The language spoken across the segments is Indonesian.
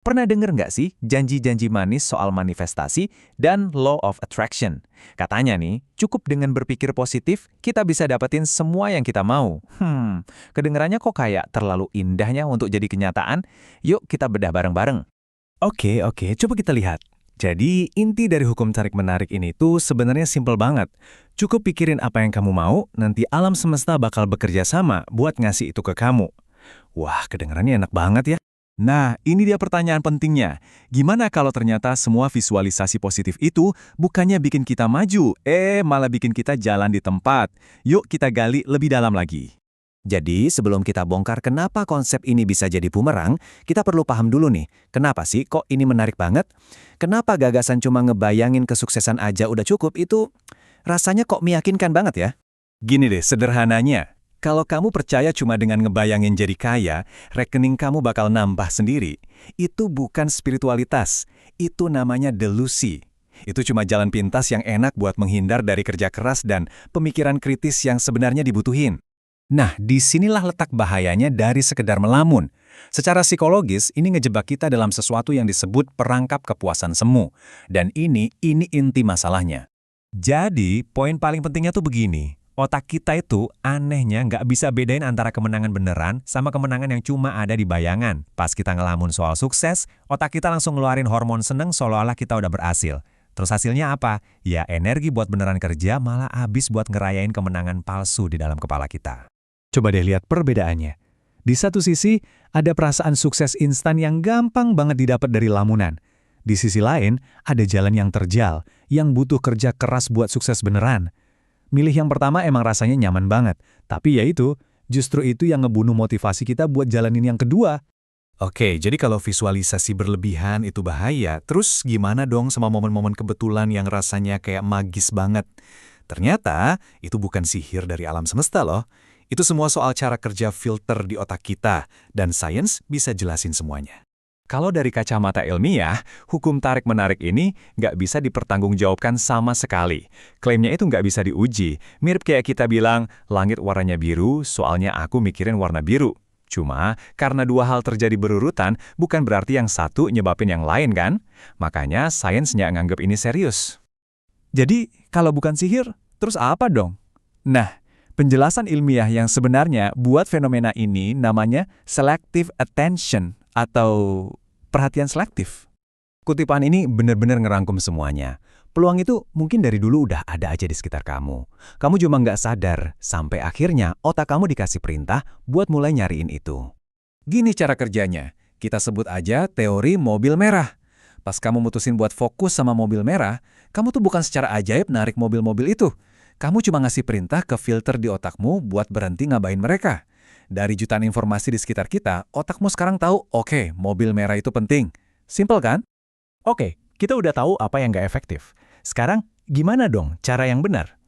Pernah denger nggak sih janji-janji manis soal manifestasi dan law of attraction? Katanya nih, cukup dengan berpikir positif, kita bisa dapetin semua yang kita mau. Kedengarannya kok kayak terlalu indahnya untuk jadi kenyataan? Yuk kita bedah bareng-bareng. Oke, coba kita lihat. Jadi, inti dari hukum tarik-menarik ini tuh sebenarnya simpel banget. Cukup pikirin apa yang kamu mau, nanti alam semesta bakal bekerja sama buat ngasih itu ke kamu. Wah, kedengarannya enak banget ya. Nah, ini dia pertanyaan pentingnya. Gimana kalau ternyata semua visualisasi positif itu bukannya bikin kita maju, malah bikin kita jalan di tempat? Yuk kita gali lebih dalam lagi. Jadi, sebelum kita bongkar kenapa konsep ini bisa jadi bumerang, kita perlu paham dulu nih, kenapa sih kok ini menarik banget? Kenapa gagasan cuma ngebayangin kesuksesan aja udah cukup itu rasanya kok meyakinkan banget ya? Gini deh, sederhananya. Kalau kamu percaya cuma dengan ngebayangin jadi kaya, rekening kamu bakal nambah sendiri. Itu bukan spiritualitas, itu namanya delusi. Itu cuma jalan pintas yang enak buat menghindar dari kerja keras dan pemikiran kritis yang sebenarnya dibutuhin. Nah, disinilah letak bahayanya dari sekedar melamun. Secara psikologis, ini ngejebak kita dalam sesuatu yang disebut perangkap kepuasan semu. Dan ini inti masalahnya. Jadi, poin paling pentingnya tuh begini. Otak kita itu anehnya nggak bisa bedain antara kemenangan beneran sama kemenangan yang cuma ada di bayangan. Pas kita ngelamun soal sukses, otak kita langsung ngeluarin hormon seneng seolah-olah kita udah berhasil. Terus hasilnya apa? Ya energi buat beneran kerja malah habis buat ngerayain kemenangan palsu di dalam kepala kita. Coba deh lihat perbedaannya. Di satu sisi, ada perasaan sukses instan yang gampang banget didapat dari lamunan. Di sisi lain, ada jalan yang terjal, yang butuh kerja keras buat sukses beneran. Milih yang pertama emang rasanya nyaman banget, tapi ya itu, justru itu yang ngebunuh motivasi kita buat jalanin yang kedua. Oke, jadi kalau visualisasi berlebihan itu bahaya, terus gimana dong sama momen-momen kebetulan yang rasanya kayak magis banget? Ternyata, itu bukan sihir dari alam semesta loh. Itu semua soal cara kerja filter di otak kita, dan sains bisa jelasin semuanya. Kalau dari kacamata ilmiah, hukum tarik-menarik ini nggak bisa dipertanggungjawabkan sama sekali. Klaimnya itu nggak bisa diuji. Mirip kayak kita bilang, langit warnanya biru, soalnya aku mikirin warna biru. Cuma, karena dua hal terjadi berurutan, bukan berarti yang satu nyebabin yang lain kan? Makanya, sains nggak nganggep ini serius. Jadi, kalau bukan sihir, terus apa dong? Nah, penjelasan ilmiah yang sebenarnya buat fenomena ini namanya selective attention atau perhatian selektif. Kutipan ini benar-benar ngerangkum semuanya. Peluang itu mungkin dari dulu udah ada aja di sekitar kamu. Kamu cuma nggak sadar, sampai akhirnya otak kamu dikasih perintah buat mulai nyariin itu. Gini cara kerjanya, kita sebut aja teori mobil merah. Pas kamu mutusin buat fokus sama mobil merah, kamu tuh bukan secara ajaib narik mobil-mobil itu. Kamu cuma ngasih perintah ke filter di otakmu buat berhenti ngabain mereka. Dari jutaan informasi di sekitar kita, otakmu sekarang tahu, oke, mobil merah itu penting. Simpel kan? Oke, kita udah tahu apa yang nggak efektif. Sekarang, gimana dong cara yang benar?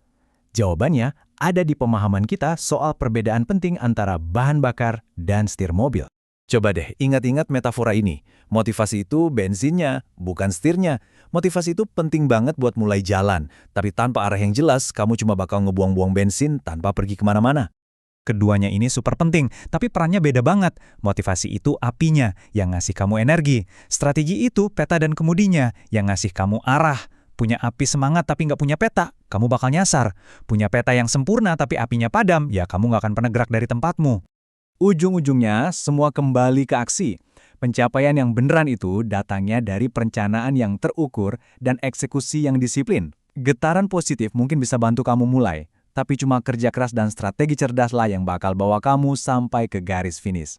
Jawabannya ada di pemahaman kita soal perbedaan penting antara bahan bakar dan setir mobil. Coba deh ingat-ingat metafora ini. Motivasi itu bensinnya, bukan setirnya. Motivasi itu penting banget buat mulai jalan. Tapi tanpa arah yang jelas, kamu cuma bakal ngebuang-buang bensin tanpa pergi kemana-mana. Keduanya ini super penting, tapi perannya beda banget. Motivasi itu apinya, yang ngasih kamu energi. Strategi itu peta dan kemudinya, yang ngasih kamu arah. Punya api semangat tapi nggak punya peta, kamu bakal nyasar. Punya peta yang sempurna tapi apinya padam, ya kamu nggak akan pernah gerak dari tempatmu. Ujung-ujungnya, semua kembali ke aksi. Pencapaian yang beneran itu datangnya dari perencanaan yang terukur dan eksekusi yang disiplin. Getaran positif mungkin bisa bantu kamu mulai. Tapi cuma kerja keras dan strategi cerdaslah yang bakal bawa kamu sampai ke garis finish.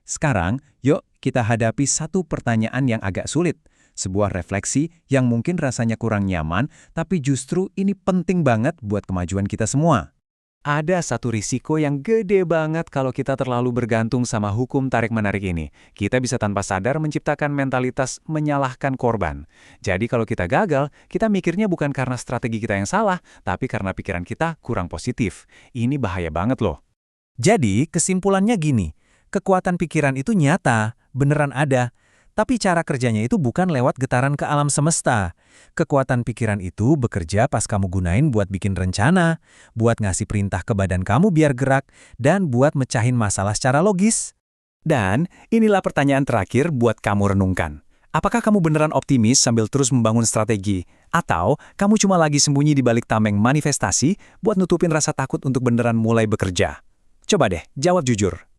Sekarang, yuk kita hadapi satu pertanyaan yang agak sulit. Sebuah refleksi yang mungkin rasanya kurang nyaman, tapi justru ini penting banget buat kemajuan kita semua. Ada satu risiko yang gede banget kalau kita terlalu bergantung sama hukum tarik-menarik ini. Kita bisa tanpa sadar menciptakan mentalitas menyalahkan korban. Jadi kalau kita gagal, kita mikirnya bukan karena strategi kita yang salah, tapi karena pikiran kita kurang positif. Ini bahaya banget loh. Jadi kesimpulannya gini, kekuatan pikiran itu nyata, beneran ada. Tapi cara kerjanya itu bukan lewat getaran ke alam semesta. Kekuatan pikiran itu bekerja pas kamu gunain buat bikin rencana, buat ngasih perintah ke badan kamu biar gerak, dan buat mecahin masalah secara logis. Dan inilah pertanyaan terakhir buat kamu renungkan. Apakah kamu beneran optimis sambil terus membangun strategi? Atau kamu cuma lagi sembunyi di balik tameng manifestasi buat nutupin rasa takut untuk beneran mulai bekerja? Coba deh, jawab jujur.